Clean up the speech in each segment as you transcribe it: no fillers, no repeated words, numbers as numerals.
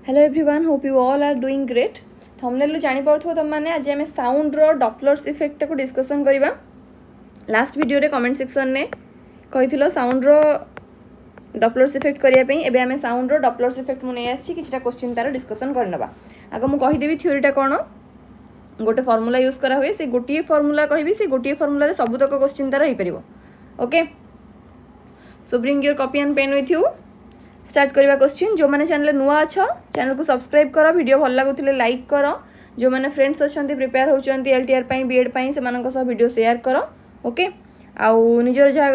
Hello everyone, hope you all are doing great. थंबनेल जानी पार्थो तुम मैंने आज आम साउंड रो डॉपलर्स इफेक्ट को डिस्कसन करवा। लास्ट वीडियो रे कमेंट सेक्शन ने कही साउंड रो डॉपलर्स इफेक्ट करने एबे आम साउंड रो डॉपलर्स इफेक्ट मुझे आसी किछटा क्वेश्चन तार डिस्कसन करनबा। आगे मुझे कहीदेवी थ्योरीटा कौन गोटे फॉर्मूला यूज करा हुए से गोटे फॉर्मूला कहि से गोटे फॉर्मूला रे सबुतक क्वेश्चन तार हो पार। Okay, so bring your copy and pen with you. Start करवा क्वेश्चन। जो मैंने चैनल नुआ अच्छा चैनल को सब्सक्राइब कर, वीडियो भल लगुले लाइक कर, जो मैंने फ्रेंड्स अच्छा प्रिपेयर होती एलटीआर बीएड से वीडियो शेयर कर। ओके, आउ निजर जहाँ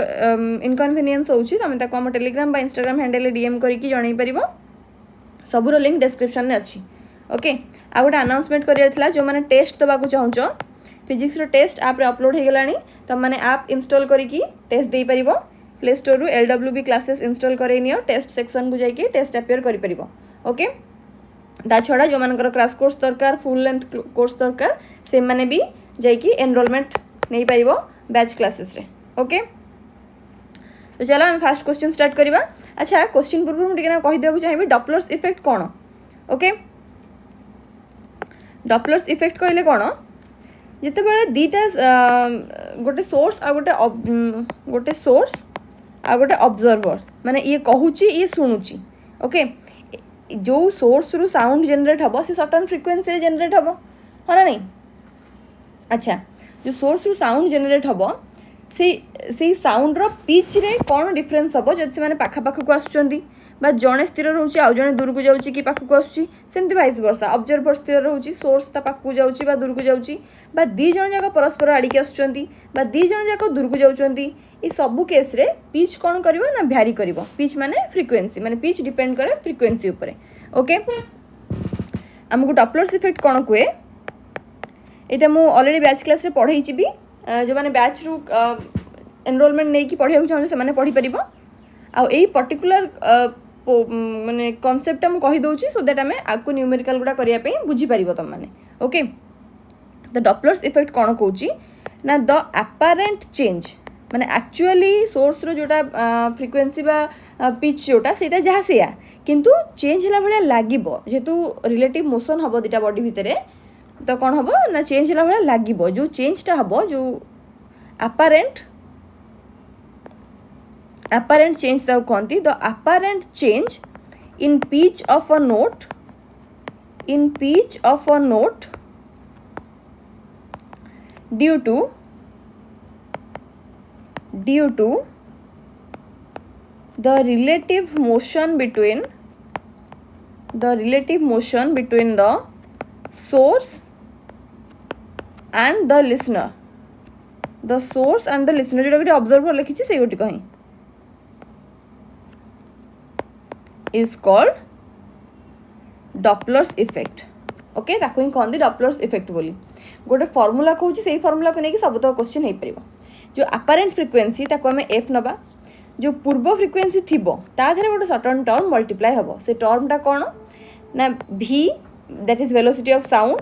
इनकनभिनियंस होची तुम ताको हम टेलीग्राम बा इंस्टाग्राम हैंडल डीएम करके जणई परिबो। सबूर लिंक डिस्क्रिप्शन में अच्छी। ओके, आ गोटे अनाउंसमेंट करार जो मैंने टेस्ट देवाक चाहूँ फिजिक्स टेस्ट आप अपलोड हो गलानी, तुम मैंने आप इंस्टॉल करके टेस्ट दे पारिबो। प्ले स्टोर रु LWB क्लासेस इंस्टॉल करे नियो, टेस्ट सेक्शन को जाइए टेस्ट अपेयर करि परिबो। ओके, ता छड़ा जो मानकर क्रैश कोर्स दरकार, फुल लेंथ कोर्स दरकार, से माने भी जाइए एनरोलमेंट नहीं पारिबो बैच क्लासेस रे। ओके, तो चलो हम फास्ट क्वेश्चन स्टार्ट करवा। अच्छा, क्वेश्चन पूर्व मुझे कही देवाक चाहिए डॉपलर्स इफेक्ट कौन। ओके, डॉपलर्स इफेक्ट कहले कौन, जिते बड़े दीटा गोटे सोर्स आ गोटे सोर्स आ गोटे ऑब्जर्वर माने ये कहूची ये शुणुची। ओके, जो सोर्स रु साउंड जनरेट हम से सर्टन फ्रिक्वेन्सी रे जनरेट हम, हाँ ना नहीं। अच्छा, जो सोर्स रु साउंड जनरेट हम से साउंड रो पिच रे कौन डिफरेंस हम जब से माने पाखा पाख को आसुचंदी बा जड़े स्थिर रोचे आउ जड़े दूर को जाऊँगी कि पाखक आसूँ, सेमती भाइस वर्षा ऑब्जर्वर स्थिर रोचे सोर्स ता पाखक जाऊँगी बा दूर को जाऊँगी बा दी जन जाक परस्पर आड़िकी आसुचंदी बा दी जन जाक दूर को जाउचंदी। ये सबू केस रे पिच कौन करिवो ना भ्यारी करिवो। पिच माने फ्रिक्वेन्सी, माने पिच डिपेंड करे फ्रिक्वेन्सी उपरे। ओके, आमको डॉपलर्स इफेक्ट कौन कहे यहाँ मुझे ऑलरेडी बैच क्लास रे पढ़ाई भी। जो मैंने बैच रु एनरोलमेंट नहीं कि पढ़ा चाहूँ से पढ़ी पार। आउ यही पर्टिकुलर माने कॉन्सेप्ट मुझे कहीदे सो दैट आम आपको न्यूमेरिकल गुड़ा करने बुझीपार तुम मैंने। ओके, द डॉपलर्स इफेक्ट कौन कौची ना द अपारेंट चेंज माने एक्चुअली सोर्स रो जोटा फ्रिक्वेन्सी बा पिच जोटा सेटा जहाँ से किंतु चेंज होला भाया लागिबो जेतु रिलेटिव मोशन हबो दिटा बॉडी भितरे, तो कौन हबो ना चेंज होला भाया लागिबो। जो चेंजटा हबो जो apparent change ताऊ कहती the apparent change in pitch of a note due to the relative motion between the source and the listener। The source and the listener जोटा गोटे ऑब्जर्वर लिखी से गोटे कहीं is called Doppler's effect. Okay, ताको ही कहते डॉपलर्स इफेक्ट बोली। गोटे फॉर्मूला कहूँ से फॉर्मूला को लेकिन सब तक क्वेश्चन हो पार। जो अपारेंट फ्रिक्वेन्सी ताको आम एफ नबा, जो पूर्व फ्रिक्वेन्सी थी ताधे गोटे सर्टन टर्म मल्टीप्लाई हम। से टर्मटा कौन ना v that is velocity of sound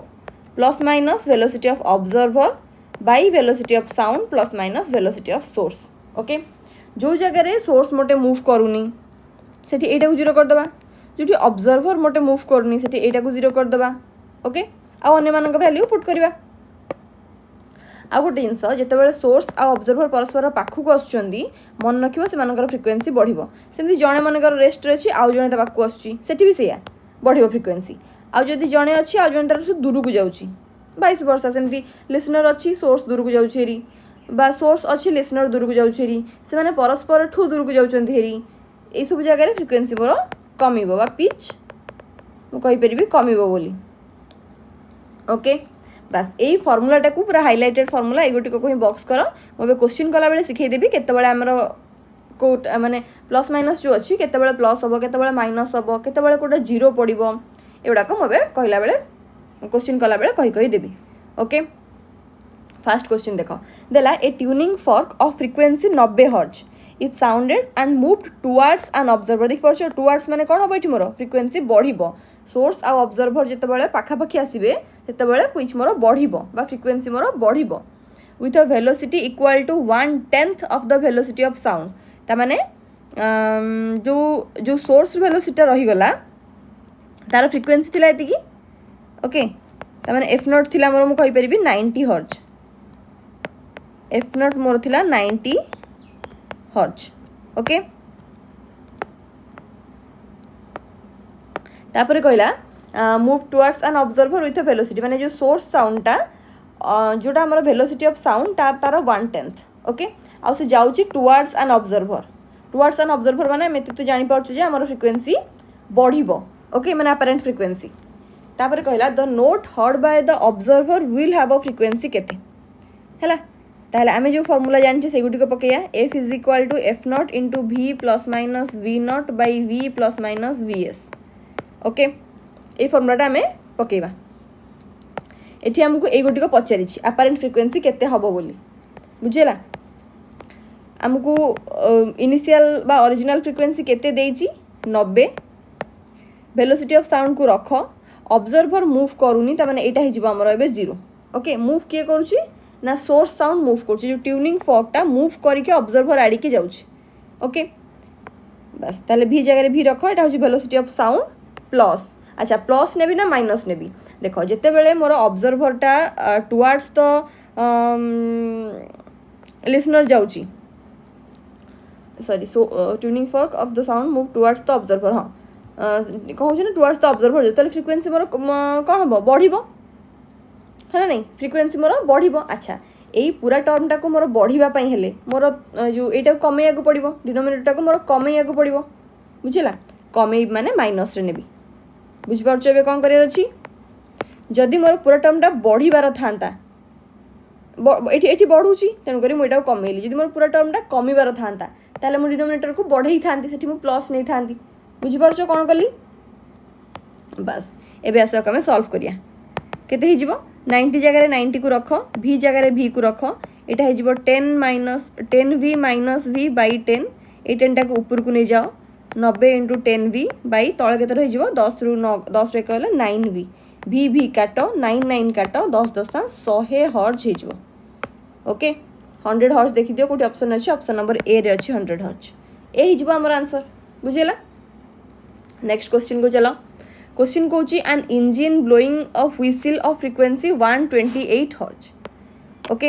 plus minus velocity of observer by velocity of sound plus minus velocity of source. Okay, जो जगह सोर्स मोटे मूव करूनी सेठी एटा को जीरो करदे, जो ऑब्जर्वर मोटे मूव करूनी सेठी एटा को जीरो करदे। ओके, आ अन्य मानक वैल्यू पुट करवा। आ गोटे जिनस जितेबाला सोर्स आ ऑब्जर्वर परस्पर पाखक आसुचंदी मन रखिबो से मानकर फ्रिक्वेन्सी बढ़िबो। सेमती जणे मानकर रेस्ट रे अछि आ जणे ता पाखक आसुची सेठी भी सेया बढ़िबो फ्रिक्वेन्सी। आ जदि जणे अछि आ जणे तार दूर को जाउची वाइस वर्षा, सेमती लिसनर अच्छी सोर्स दूर को जाउची हेरी बा सोर्स अच्छी लिसनर दूर को जाउची हेरी, से माने परस्पर ठू दूर को जाउचंदी हेरी। ए सब जगह फ्रिक्वेन्सी मोर कमिबो बा पिच मु कहि परिबी कमिबो बोली। ओके, बस यही फॉर्मूलाटा को पूरा हाइलाइटेड फॉर्मूला एगोटी को ही बॉक्स कर मुझे क्वेश्चन कला बेले सिखाई देबी केतेबेले हमर को माने प्लस माइनस जो अच्छी केतेबेले प्लस हम केतेबेले माइनस हम केतेबेले कोटा जीरो पड़ो एगुड़ाक मुझे कहला बेले क्वेश्चन कला बेले कही देबी। ओके, फास्ट क्वेश्चन देख देला a tuning fork of frequency 90 hertz is sounded and moved towards an observer. देख पार्छ टुवर्ड्स माने कौन हम ये मोर फ्रिक्वेन्सी बढ़िबो। सोर्स आ ऑब्जर्वर जितेबाला पाखापाखि आसबे सेतेबाला पिच मोर बढ़िबो बा फ्रिक्वेन्सी मोर बढ़िबो with a velocity equal to 1/10 of the velocity of sound. तामाने जो सोर्स वेलोसिटी रहीगला तार फ्रिक्वेंसी थिला एतिकी ओके तामाने एफ नॉट थिला मोर मु कहि परिबी 90 हर्ट्ज एफ नॉट मोर थिला 90 हर्ट्ज ओके तापर कहला move towards an observer with velocity माने जो सोर्स साउंडटा जोटा हमर वेलोसिटी ऑफ साउंड तार 1/10 ओके आ से जाउची टुवर्ड्स एन ऑब्जर्वर माने मेते तो जानि पाउछु जे हमर फ्रिक्वेंसी बढ़िबो ओके माने अपरेंट फ्रिक्वेंसी तापर कहला the note heard by the observer will have a frequency केते हैला ताहले आमे जो फार्मूला जानछे सेगुटी को पकेया f = f0 * v ± v0 / v ± vs okay ए फॉर्मूलाटा आमे पकेबा एठी हमको ए गोटी को पचारि अपरेंट फ्रिक्वेंसी केते हबो बोली बुझेला हमको इनिशियल बा ओरिजिनल फ्रिक्वेंसी केते देइची 90 वेलोसिटी ऑफ साउंड को रख ऑब्जर्वर मूव करूनी ता माने एटा हिजबो हमर एबे 0 ओके मूव के करूची ना सोर्स साउंड मूव करूची जो ट्यूनिंग फॉर्कटा मूव करके ऑब्जर्वर आडी के जाउची ओके बस ताले v जगह v रख एटा होची वेलोसिटी ऑफ साउंड प्लस अच्छा प्लस नेबी ना माइनस नेबी देखो जिते बेले मोर ऑब्जर्वरटा टुवर्ड्स द लिसनर जाउची sorry so tuning fork of the sound move towards the observer हाँ कहूँ ना टुवर्ड्स द ऑब्जर्वर जो फ्रिक्वेंसी मोर कौन हम बढ़ो है ना नहीं फ्रिक्वेंसी मोर बढ़ो अच्छा यही पूरा टर्मटा को मोर बढ़ापी हेले मोर जो यहाँ कमे पड़ो डिनोमिनेटरटा को मोर कमे पड़ो बुझेगा कमे माने माइनस रे नेबी बुझिपारछ एबे कौन करियर अछि जदि मोर पूरा टर्मटा बढ़िबार थांता एठी एठी बढ़ुची तेणु करी मुझे कमेली जदि मोर पूरा टर्मटा कमिबार थांता ताले मु डिनोमिनेटर को बढ़ई थांती सेठी मु प्लस नहीं थांती बुझिपारछ कौन कली बस एबे आस कमे सॉल्व करिया केते हिजिबो 90 जगह 90 को रख v जगह v को रख एटा हिजिबो 10v - v / 10 ए 10 टा को ऊपर को नहीं जाओ 90 × 10v बाई तले केतर हो 10 रु 10 रे कहले 9v v काट 9 काट 10 10 100 हर्ट्ज हो ओके 100 हर्ट्ज देखि दियो कोठी ऑप्शन अछि ऑप्शन नंबर ए रे अछि 100 हर्ट्ज ए हिजबो हमर आंसर बुझेला नेक्स्ट क्वेश्चन को चलो क्वेश्चन कहूची an engine blowing a whistle of frequency 128 hertz okay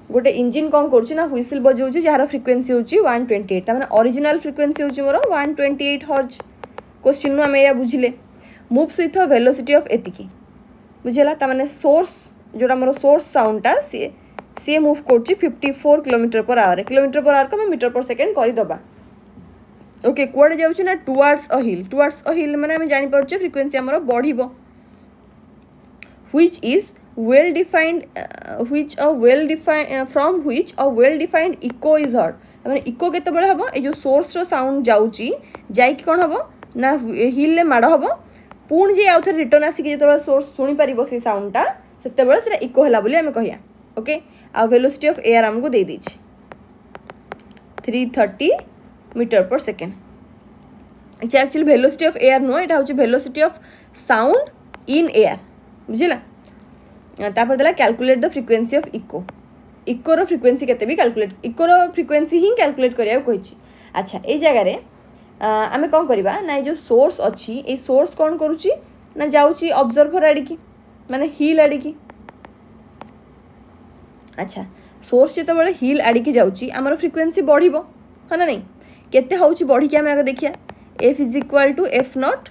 गोटे इंजिन कौन करुच्ची ना व्हिसिल बजाऊँ जार फ्रिक्वेंसी होची 128 तार ओरिजिनल फ्रिक्वेंसी होची मोर 128 हर्ट्ज क्वेश्चन आम या बुझिले मूव्स विथ वेलोसिटी ऑफ एतिकी बुझेला तार सोर्स जोटा मोर सोर्स साउंडटा सी मूव करुच्ची 54 km/h km/h को मीटर पर सेकेंड करदे ओके कुआडे जाउची ना टुवर्ड्स अ हिल माने हम जानि परछे फ्रिक्वेंसी हमर बढ़िबो which is well defined from which a well defined echo is heard माने इको केते बेले हबो ए जो सोर्स रो साउंड जाउची जाई कि कोन हबो ना हिल ले माड हबो पूर्ण जे आउ थे रिटर्न आसी के जेते सोर्स सुनी परिबो से साउंडटा सेते बेले सेटा इको हला बोली हम कहिया ओके आ वेलोसिटी ऑफ एयर हमको दे दैछि 330 metre per second actually velocity of air no एटा होची velocity of sound in air बुझिला तापर देला calculate the frequency of echo रो फ्रिक्वेंसी केते भी कैलकुलेट इको रो फ्रिक्वेंसी ही कैलकुलेट करिया कहिछि अच्छा ए जगह रे आमे कोन करबा ना जो सोर्स अछि ए सोर्स कोन करूची ना जाउची ऑब्जर्वर आडी की माने हिल आडी की अच्छा सोर्स जेते बेले हिल आडी की जाउची हमर फ्रिक्वेंसी बढ़िबो है ना नहीं केते होउची बढ़ी के हम आगे देखिया f = f0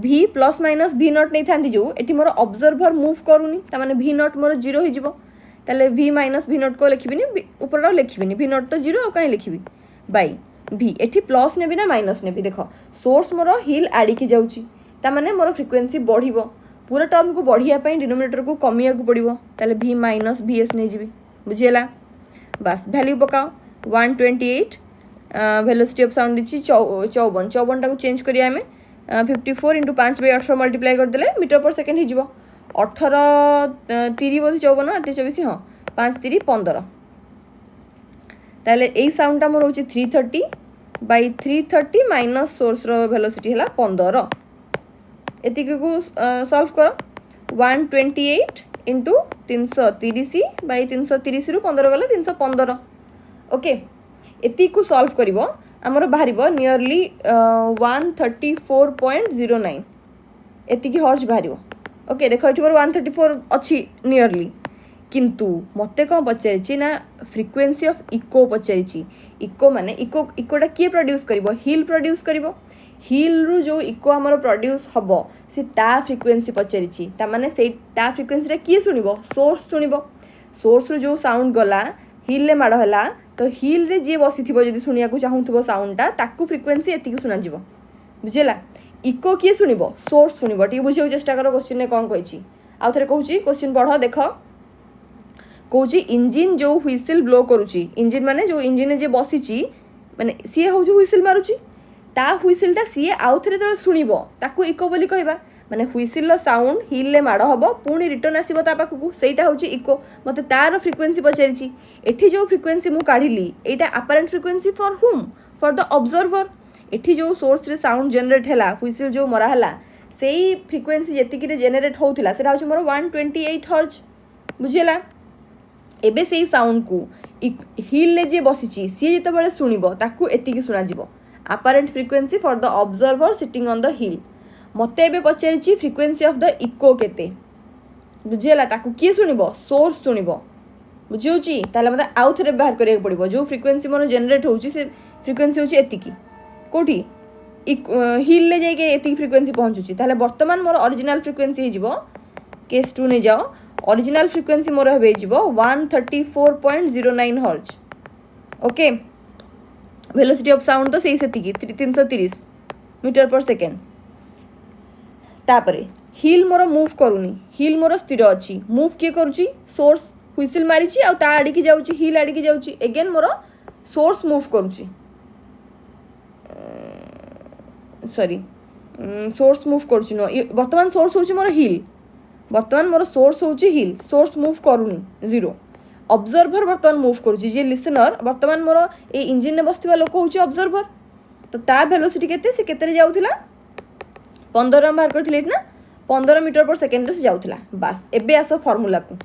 v ± v0 नहीं थांती जो एटी मोर ऑब्जर्वर मूव करूनी ता माने v0 मोर 0 हो जिवो ताले v - v0 को लिखिबिनी ऊपर लिखिबिनी v0 तो 0 काई लिखिबी बाई v एटी प्लस नेबी ना माइनस नेबी देखो सोर्स मोर हिल आडी की जाउची ता माने मोर फ्रिक्वेंसी बढ़िबो पूरा टर्म को बढ़िया पई डिनोमिनेटर को कमिया को पड़िबो ताले v - vs नहीं जिबी बुझियला बस वैल्यू पकाओ 128 वेलोसिटी ऑफ साउंड दिछि 54 टा को चेंज करिया हमें 54 × 5/18 मल्टीप्लाई कर देले मीटर पर सेकेंड हिजबो 18 30 बोली 54 8 24 हाँ 5 3 15 ताले एई साउंड टा मोर होची 330/330 माइनस सोर्स रो वेलोसिटी हला 15 एतिक को सॉल्व करो 128 × 330/330 रु 15 गले 315 ओके एति सॉल्व करिवो हमर बाहरिबो नियरली 134.09 एतिकी हर्ज बाहर ओके देख ये मोर 134 अच्छी नियरली किंतु मते कौन पचारि ना फ्रिक्वेन्सी ऑफ इको पचारि इको माने इकोटा किए प्रोड्यूस करिवो हिल प्रोड्यूस करिवो हिल रु जो इको हमर प्रोड्यूस हबो से ता फ्रिक्वेन्सी पचारि ता माने से ता फ्रिक्वेन्सी रे किए सुनिबो सोर्स सुनिबो सोर्स रु जो साउंड गला हिल ले माड़ हला तो हिल रे जे बसिथिबो जदी सुनिया को चाहुथबो साउंडटा ताकू फ्रिक्वेन्सी एतिकी सुना जिवो बुझिला इको किए सुनिबो सोर्स सुनिबो टी बुझियो चेष्टा करो क्वेश्चन ने कोन कहिछि आ थरे कहूची क्वेश्चन पढ़ो देखो कहूची इंजिन जो व्हिसिल ब्लो करूची इंजिन माने जो इंजिन जे बसिची माने सी हो जो व्हिसिल मारुची ता व्हिसिलटा सी आउ थरे तो सुनिबो ताकू इको बोली कहबा माने व्हिसिल लो साउंड हिल ले माड़ हबो पुणी रिटर्न आसीबो ता पाखकू सेटा होची इको मते तार फ्रिक्वेन्सी पचारिची एठी जो फ्रिक्वेन्सी मु काढिली एटा अपरेंट फ्रिक्वेन्सी फॉर हुम फॉर द ऑब्जर्वर एठी जो सोर्स रे साउंड जनरेट हैला व्हिसिल जो मरा हैला सेई फ्रिक्वेन्सी जेतिकी रे जनरेट होउथिला सेटा होची मोर 128 हर्ट्ज बुझिला एबे सेई साउंड को हिल ले जे बसिची सी जेतेबेले सुनिबो ताकू एतिकी सुना जिवो apparent frequency for the observer sitting on the हिल मते एबे पचारिची फ्रिक्वेन्सी ऑफ द इको केते बुझिला ताकू किए सुनिबो सोर्स सुनिबो बुझियोची ताले मते आउ थरे बाहर करिया पड़िबो जो फ्रिक्वेन्सी मोर जनरेट होउची से फ्रिक्वेन्सी होची एतिकी कोठी हिल ले जाइके एतिकी फ्रिक्वेन्सी पहुँचुची ताले वर्तमान मोर ओरिजिनल फ्रिक्वेन्सी हे जिवो केस 2 ने जाओ ओरिजिनल फ्रिक्वेन्सी मोर हे जिवो 134.09 hertz okay velocity of sound तो सेही सेतिकी 330 मीटर पर सेकेंड तापरे हिल मोर मूव करूनी हिल मोर स्थिर अछि मूव किए करूची सोर्स व्हिसिल मारिची आ ता आडी की जाउची हिल आडी की जाउची अगेन मोर सोर्स मूव करूची सॉरी सोर्स मूव करूची नो वर्तमान सोर्स होची मोर हिल वर्तमान मोर सोर्स होची हिल सोर्स मूव करूनी जीरो ऑब्जर्वर वर्तमान मूव करूची जे लिसनर वर्तमान मोर ए इंजिन ने बसथिबा लोक होची ऑब्जर्वर तो ता वेलोसिटी केते से केते रे जाउथिला 15 बाहर करथिले ना 15 मीटर पर सेकेंड रे से जाउथिला बस एबे आसो फार्मूला को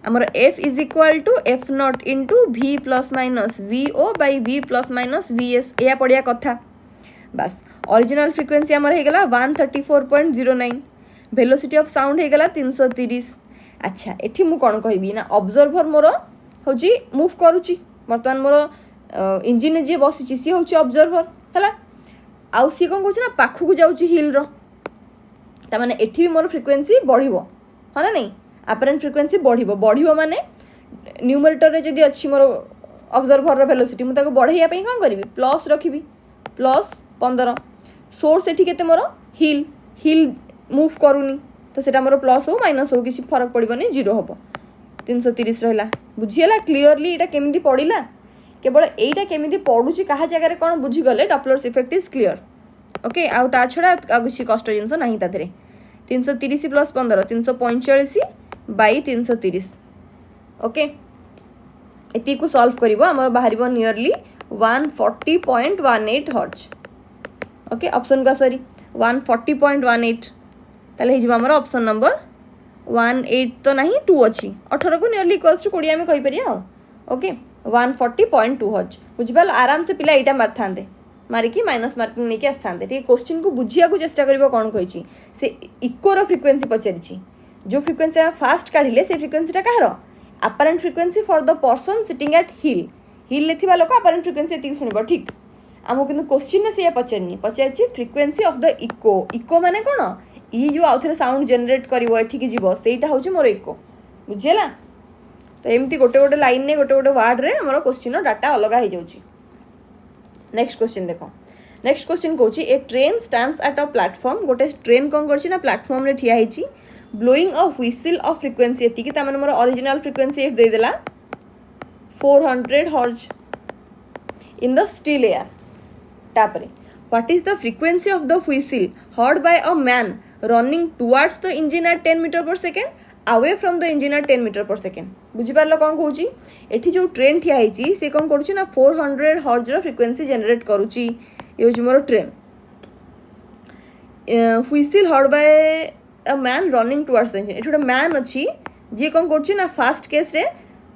हमर f is equal to f nought into v plus minus vo by v plus minus vs या पड़िया कथा बस ओरिजिनल फ्रिक्वेन्सी हमर हे गेला 134.09 वेलोसिटी ऑफ साउंड हे गेला 330 अच्छा एठी मु कोन कहबी ना ऑब्जर्वर मोर होची मूव करूची वर्तमान मोर इंजिन जे बसिची सी होची ऑब्जर्वर हला आउ सी कोन कहूची ना पाखु को जाउची हिल रो ता माने एठी भी मोर फ्रिक्वेन्सी बढ़िबो ह ना नहीं अपरेंट फ्रिक्वेन्सी बढ़िबो माने न्यूमरेटर रे जदी अछि मोर ऑब्जर्वर रो वेलोसिटी मु ताको बढ़ैया पई कोन करबी प्लस रखिबी प्लस 15 सोर्स एठी केते मोर हिल मूव करूनी तो सेटा मोर प्लस हो माइनस हो किसी फरक पड़बनी जीरो होबो 330 रहला बुझियला क्लियरली एटा केमिति पड़िला केवल एटा केमिति पडुची कहा जगह रे कोन बुझी गले Doppler's effect is clear okay आ ता छडा किसी कष्ट जिंस नाही ता धरे 330 प्लस 15 345 बाई 330 ओके एती को सॉल्व करिवो हमर बाहरिबो नियरली 140.18 हर्ट्ज ओके ऑप्शन का सॉरी 140.18 ताले हे जिबा हमर ऑप्शन नंबर 18 तो नहीं 2 अछि 18 को नियरली इक्वल्स टू 20 में कहि परिया ओके 140.2 हर्ट्ज बुझबाल आराम से पिला एटा मारथांदे मारी की माइनस मार्किंग नेके आस्थांदे ठीक क्वेश्चन को बुझिया को चेष्टा करिवो कोन कहिची से इको रो फ्रिक्वेन्सी पचारिची जो फ्रिक्वेन्सी हम फास्ट काढिले से फ्रिक्वेन्सीटा काहरो apparent frequency for the person sitting at hill ले थिबा लोक अपरेंट फ्रिक्वेन्सी एतिक सुनिबो ठीक आमो किंतु क्वेश्चन ने से पचारची फ्रिक्वेन्सी ऑफ द इको माने कोन ई जो आउथरे साउंड जनरेट करिवो एठी की जीवो सेटा होची मोर इको बुझियला तो एमती गोटे गोटे लाइन ने गोटे गोटे वर्ड रे हमर क्वेश्चन डाटा अलग हो जाउची नेक्स्ट क्वेश्चन देखो नेक्स्ट क्वेश्चन कहूची a train stands at a platform गोटे ट्रेन कोन करची ना प्लेटफॉर्म रे ठिया हेची blowing a whistle of frequency एती की ता माने मोर ओरिजिनल फ्रिक्वेन्सी एट दे देला 400 hertz in the still air तापरे what is the frequency of the whistle heard by a man running towards the engine at 10 metre per second away from the engine at 10 metre per second बुझी पारलो कोन कहूची एठी जो train ठिया हेची से कोन करूची ना 400 hertz रो फ्रिक्वेन्सी जनरेट करूची यूज मोर train whistle heard by a man running towards the engine एठोटा मैन अछि जे कोन करूची ना फर्स्ट केस रे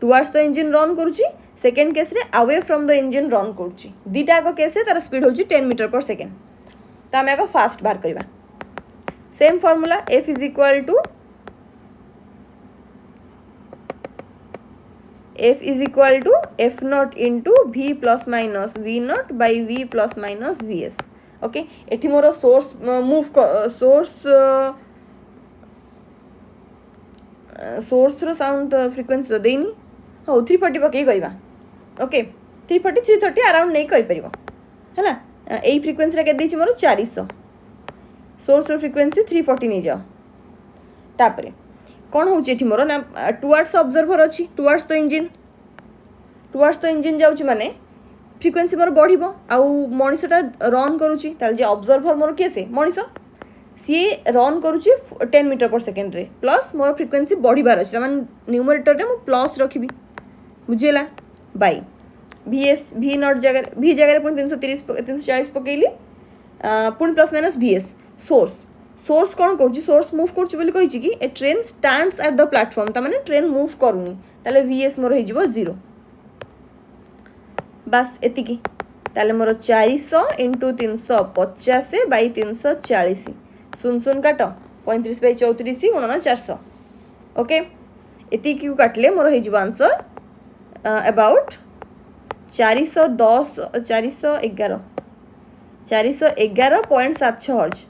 टुवर्ड्स द इंजिन रन करूची सेकेंड केस रे away from the engine run करूची दीटा को केस रे तार स्पीड होची 10 मीटर पर सेकेंड तो आमे आको फास्ट बाहर करबा same formula F is equal to F not into v plus minus v nought by v plus minus vs okay एठी मोर सोर्स मूव सोर्स रो साउंड फ्रिक्वेंसी तो देनी हाँ 340 पकई कहवा ओके 340 330 अराउंड नहीं कहीपर है ना यही फ्रिक्वेंसी के देती मोर 400 सोर्स रो फ्रिक्वेंसी 340 नहीं जाओ तापरे कौन होची एठी मोर ना टुवर्ड्स ऑब्जर्वर अच्छी टुवर्ड्स द इंजिन जाउची माने फ्रिक्वेंसी मोर बढ़िबो आउ मनीषटा रन करूची ताल जे ऑब्जर्वर मोर के से मनीष सी रन करूची 10 मीटर पर सेकेंड रे प्लस मोर फ्रिक्वेंसी बढ़िबार अछि माने न्यूमरेटर रे मु प्लस रखिबी बुझेला बाय v नॉट जगह v जगह पुणी 330 340 पकेली पुणी प्लस माइनस vs सोर्स कौन करुच्ची सोर्स मूव करुच्ची बोली कहिची कि a train stands at the platform ता माने ट्रेन मूव करूनी ताले vs मोर हो 0 बस एतिकी ताले मोर 400 इंटू 350 बाई 340 शून काट 35 बाई 34 गुणन 400 ओके एतिकी को काटले मोर हो आंसर अबाउट 411.76 हर्ज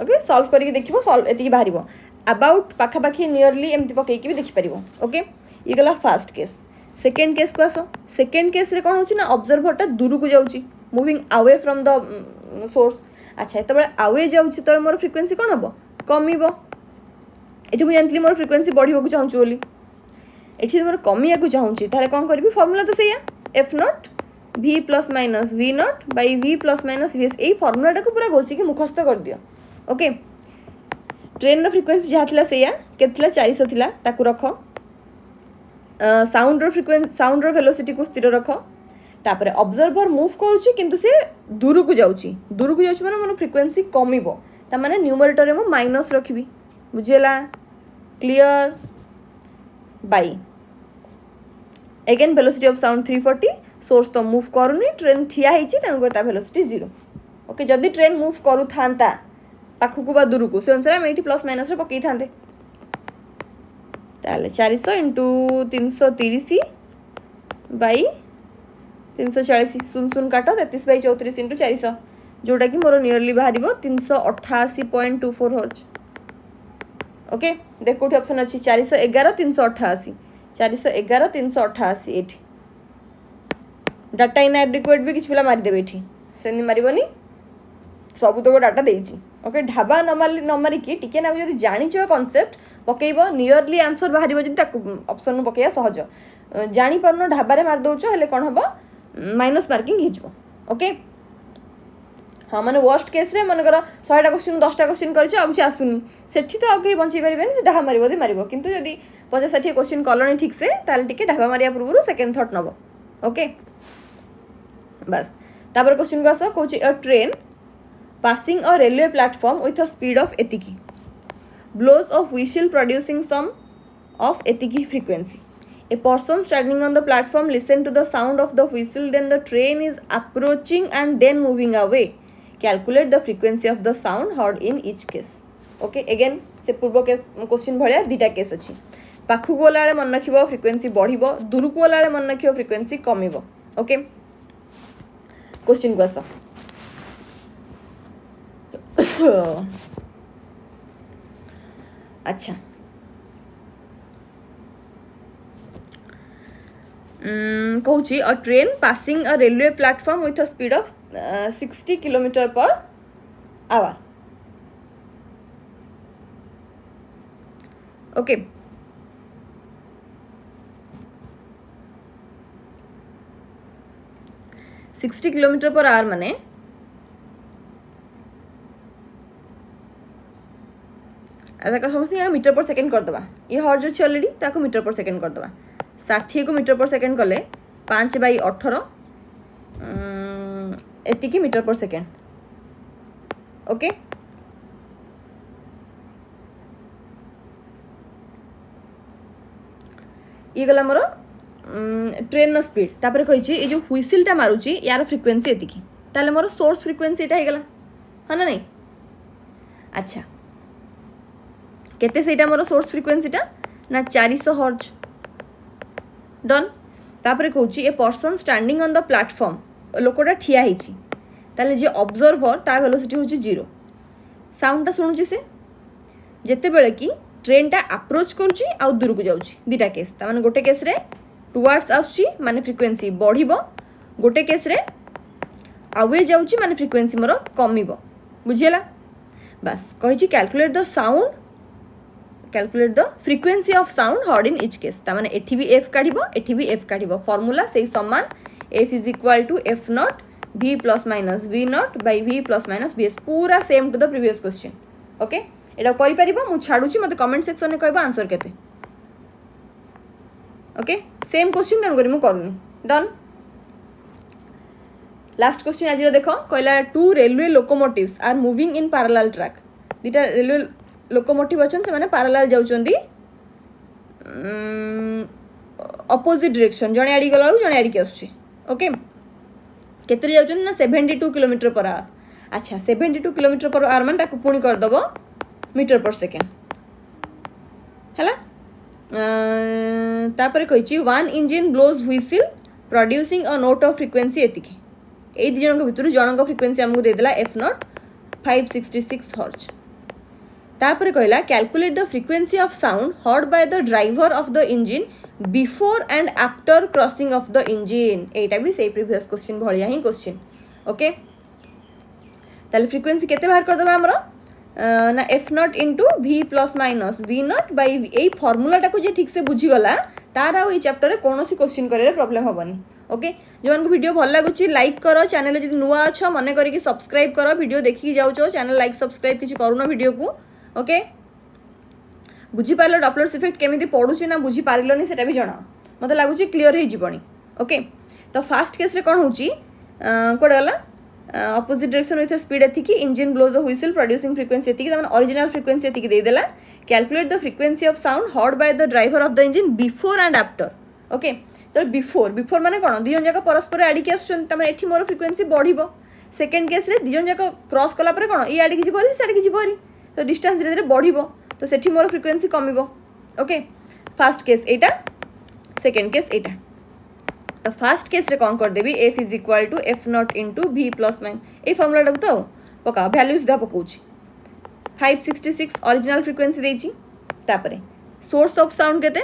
ओके सॉल्व करके देखिबो सॉल्व एतिकी बाहरिबो अबाउट पाखापाखी नियरली एमती पकईकी भी देखिपारिबो ओके ये गला फर्स्ट केस सेकेंड केस को आस सेकेंड केस रे कौन होची ना ऑब्जर्वरटा दूर को जाउची moving away from the source अच्छा एतबे अवे जाउची तबे मोर फ्रिक्वेंसी कौन हबो कमिबो एठी मु जानतली मोर फ्रिक्वेंसी बढ़िबो को चाहूची बोली एठी मोर कमिया को चाहूची ताले कौन करबी फार्मूला तो सैया F nought v plus minus v nought by v plus minus vs एई फार्मूलाटा को पूरा घोसी के मुखस्त कर दियो ओके ट्रेन रो फ्रिक्वेंसी जहाँ थिला सैया केतला 400 थिला ताकू रख साउंड रो फ्रिक्वेंसी साउंड रो वेलोसिटी को स्थिर रख तापर ऑब्जर्वर मूव करूची किंतु से दूर को जाउची माने मोर फ्रिक्वेंसी कमिबो ता माने न्यूमरेटर रे मो माइनस रखिबी बुझेला clear by again velocity of sound 340 source तो मूव करूनी ट्रेन ठिया हिची तन ता वेलोसिटी 0 ओके जदी ट्रेन मूव करू थांता पाखु बा दूर को से अनुसार हम एठी प्लस माइनस रे पकई थांते ताले 400 इंटू 330 बाई 340 शून काट 33 बाई 34 इंटू 400 जोटा कि मोर नियरली बाहर 388.24 हर्ज ओके देख कोठी ऑप्शन अच्छी 411 388 411 388 एठी डाटा इनएडिक्वेट भी किछ पिला मारि देबे एठी सेनी मारिबनी सब तो डाटा देइची ओके ढाबा न मारी कि टिके ना जदी जानिछ कांसेप्ट पकेइबो नियरली आंसर बाहर जदी ताक ऑप्शन पकेया सहज जानि परनो ढाबा रे मार दोछ हेले कोन हबो माइनस मार्किंग हिजबो ओके हाँ माने वर्स्ट केस रे मन कर 100टा क्वेश्चन 10टा क्वेश्चन करछ अब से आसुनी सेठी तो आगे बंची परिबेनी से ढाबा मारिबो दे मारिबो किंतु जदी 50-60 क्वेश्चन कलनी ठीक से ताल टिके ढाबा मारिया पूर्व सेकंड थॉट नबो ओके बस तापर क्वेश्चन को आसो कहूची a train passing a railway platform with a speed of etiki blows of whistle producing some of etiki frequency a person standing on the platform listen to the sound of the whistle then the train is approaching and then moving away calculate the frequency of the sound heard in each case okay again से पूर्व के question भलिया दुटा case अछि पाखु गोला वाले मन रखिबो frequency बढ़िबो दूर को गोला वाले मन रखिबो फ्रीक्वेंसी कमिबो ओके क्वेश्चन को आसा अच्छा कहूची a train passing a railway platform with a speed of 60 kilometre per hour okay sixty kilometre per hour माने समझते मीटर पर सेकेंड करदे ये हर्ज अच्छे अलरेडी ताको मीटर पर सेकेंड करदे 60 को मीटर पर सेकेंड कले 5/18 एतिकी मीटर पर सेकेंड ओके ये गला मोर ट्रेन स्पीड तापर कहिछि ए जो व्हिसलटा मारुछि यार फ्रिक्वेंसी एतिकी ताले मोर सोर्स फ्रिक्वेंसी एटा हे गला हां ना नहीं अच्छा केते सेटा मोर सोर्स फ्रिक्वेंसीटा ना 400 हर्ट्ज डन तापर कहूँ a person standing on the platform लोकटा ठिया होती ताले जे ऑब्जर्वर ता वेलोसिटी हूँ 0 साउंडटा शुणुची से जिते बड़े कि ट्रेनटा अप्रोच करुच्ची आउ दूर को जाऊँगी दुटा केस ताने गोटे केस रे टुवर्ड्स आसुची माने फ्रिक्वेंसी बढ़िबो गोटे केस रे आवे जाऊँगी माने फ्रिक्वेंसी मोर कमिबो बुझिला बस कही calculate the sound calculate the frequency of sound heard in each case ताने एठी भी एफ काढिबो एठी भी एफ काढिबो फॉर्मूला सेही समान F is equal to F nought v plus minus v not by v plus minus vs पूरा same to the previous question okay एटा करि परिबो मु छाडुची मते कमेंट सेक्शन में कहबो आंसर केते ओके सेम क्वेश्चन तन करी मु करूनी डन लास्ट क्वेश्चन आज देखो कहला two railway locomotives are moving in parallel track दुटा रेलवे लोकोमोटिव अच्छा से मैंने पैरेलल जाउछंदी अपोजिट डायरेक्शन जणे आडी गला जणे आडी के आसुची ओके केतरी जाउछन ना 72 किलोमीटर पर आवर अच्छा 72 किलोमीटर पर आवर मान ताकू पुणी कर दबो मीटर पर सेकेंड हैला तापर कहिची one engine blows whistle producing a note of frequency एतिकी ए दि जनक भितर जनक फ्रीक्वेंसी हमको दे देला एफ नॉट 566 हर्ट्ज तापर कहला calculate the frequency of sound heard by the driver of the engine before and after crossing of the engine एटा भी सेही प्रीवियस क्वेश्चन भलिया ही क्वेश्चन ओके ताले फ्रीक्वेंसी केते बाहर कर दबा हमरो ना F not into v plus minus v not by ए फॉर्मूलाटा को जे ठीक से बुझी गला तार आ चैप्टर रे कोनोसी क्वेश्चन करे प्रॉब्लम होबनी ओके जो मन को वीडियो भल लगुच लाइक करो चैनल जब नुआ अच्छा मन करके सब्सक्राइब करो वीडियो देखिए जाऊँ चैनल लाइक सब्सक्राइब किसी करूना वीडियो को ओके बुझीपार डॉपलर्स इफेक्ट केमी पड़ुची ना बुझीपारे से भी जन मत लगुच क्लीयर हो जीवनी ओके तो फास्ट केस रे कौन होची कोड गला अपोजिट डायरेक्शन विथ स्पीड एतिकी engine blows the whistle producing frequency एतिकी तमन ओरिजिनल फ्रीक्वेंसी एतिकी दे देला calculate the frequency of sound heard by the driver of the engine before and after okay तो बिफोर माने कौन दिजन जाक परस्पर आड़ी के आसुछन तमन एठी मोर फ्रीक्वेंसी बढ़िबो सेकंड केस रे दिजन जाक क्रॉस कला परे कौन ई आड़ी के जिबोरी से आड़ी के जिबोरी तो डिस्टेंस धीरे धीरे बढ़िबो तो सेठी मोर फ्रीक्वेंसी कमिबो ओके फास्ट केस एटा सेकंड केस एटा तो फास्ट केस रे कौन कर देबी f is equal to F not into v plus minus ए फॉर्मूला तो पका वैल्यूज दा पकाउची 566 ओरिजिनल फ्रीक्वेंसी देची तापरे सोर्स ऑफ साउंड केते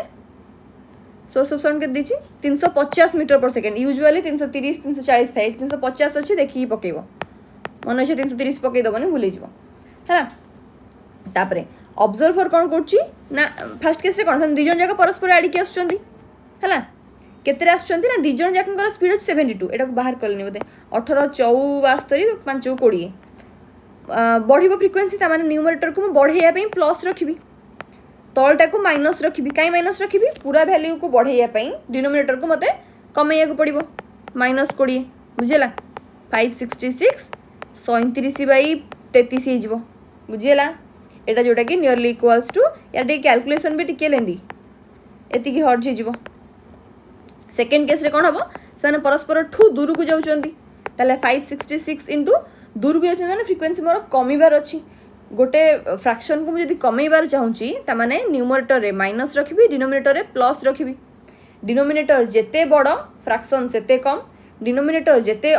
सोर्स ऑफ साउंड के देची 350 मीटर पर सेकंड यूजुअली 330 340 थाए 350 अच्छे देखिए पकेबो मन अच्छे 330 पकई दबनी भूली जीवो है तापरे ऑब्जर्वर कौन करची ना फर्स्ट केस रे कौन दिजन जाक परस्पर आड़ी के आसुचंदी हैला केतरे आसुचंदी ना दिजन जाकंकर स्पीड अछि 72 एटा बाहर करलनी बोते 18 74 5 20 बढ़िबो फ्रीक्वेंसी ता माने न्यूमरेटर को बढ़ेया पई प्लस रखिबी तलटा को माइनस रखिबी काई माइनस रखिबी पूरा वैल्यू को बढ़ेया पई डिनोमिनेटर को मते कमेया को पड़िबो -20 बुझिला 566 37 बाई 33 हे जिवो बुझिला एटा जोटा कि नियरली इक्वल्स टू या टे कैलकुलेशन भी टिके लेंदी एति की हर्ट्ज हे जिवो सेकंड केस रे कोन हबो सने परस्पर ठू दूर को जाउचंदी ताले 566 इनटू दूर को जाउचंदी माने फ्रीक्वेंसी मोर कमीबार अछि गोटे फ्रैक्शन को मुझे कमेबार चाहूँगी ताने न्यूमरेटर रे माइनस रखी डिनोमिनेटर रे प्लस रखी डिनोमिनेटर जेते बड़ फ्रैक्शन सेते कम डिनोमिनेटर जेते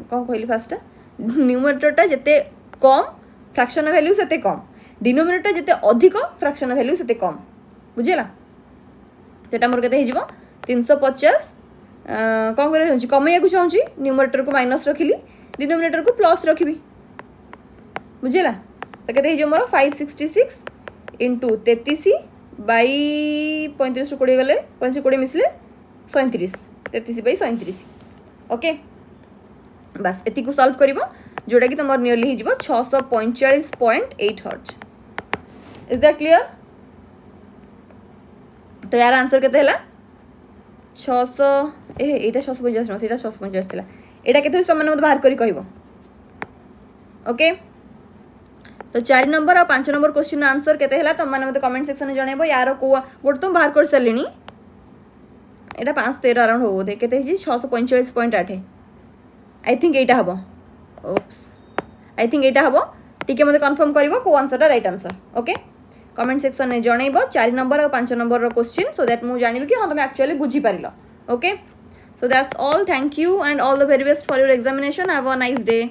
कौन कहली फास्ट न्यूमरेटरटा जेते कम फ्रैक्शन वैल्यू सेते कम डिनोमिनेटर जेते अधिक फ्रैक्शन वैल्यू सेते कम बुझेला सेटा मोर केते हिजबो 350 कौन करे चाहूँ कमेया को चाहूँ न्यूमरेटर को माइनस रखिली डिनोमिनेटर को प्लस रखी बुझेला तो कहते जो मोर 566 इंटू 33 बाई 35 कोड़े गले 5 कोड़े मिसले 37 33 बाई 37 ओके बस एति को सॉल्व करिवो जोटा कि तुम नियरली ही जीवो 645.8 हर्ट्ज इज दैट क्लियर तो यार आंसर केते हला 600 एटा 650 न सेटा 650 थिला एटा केते समान मत बाहर करी कहबो ओके तो 4 नंबर और 5 नंबर क्वेश्चन आंसर केते हला तुम माने मते कमेंट सेक्शन में जणेबो यार को गोट तुम बाहर कर सरलिनी एटा 513 अराउंड हो दे केते जी 645.8 आई थिंक एटा हबो ओप्स आई थिंक यहाँ हम टी मत कनफर्म कर कौ आंसरटा right answer okay comment section में जनइब 4 नंबर और 5 नंबर क्वेश्चन सो दैट मुझे जानी कि हाँ तुम एक्चुअली बुझीपार okay so that's all thank you and all the very best for your examination have a nice day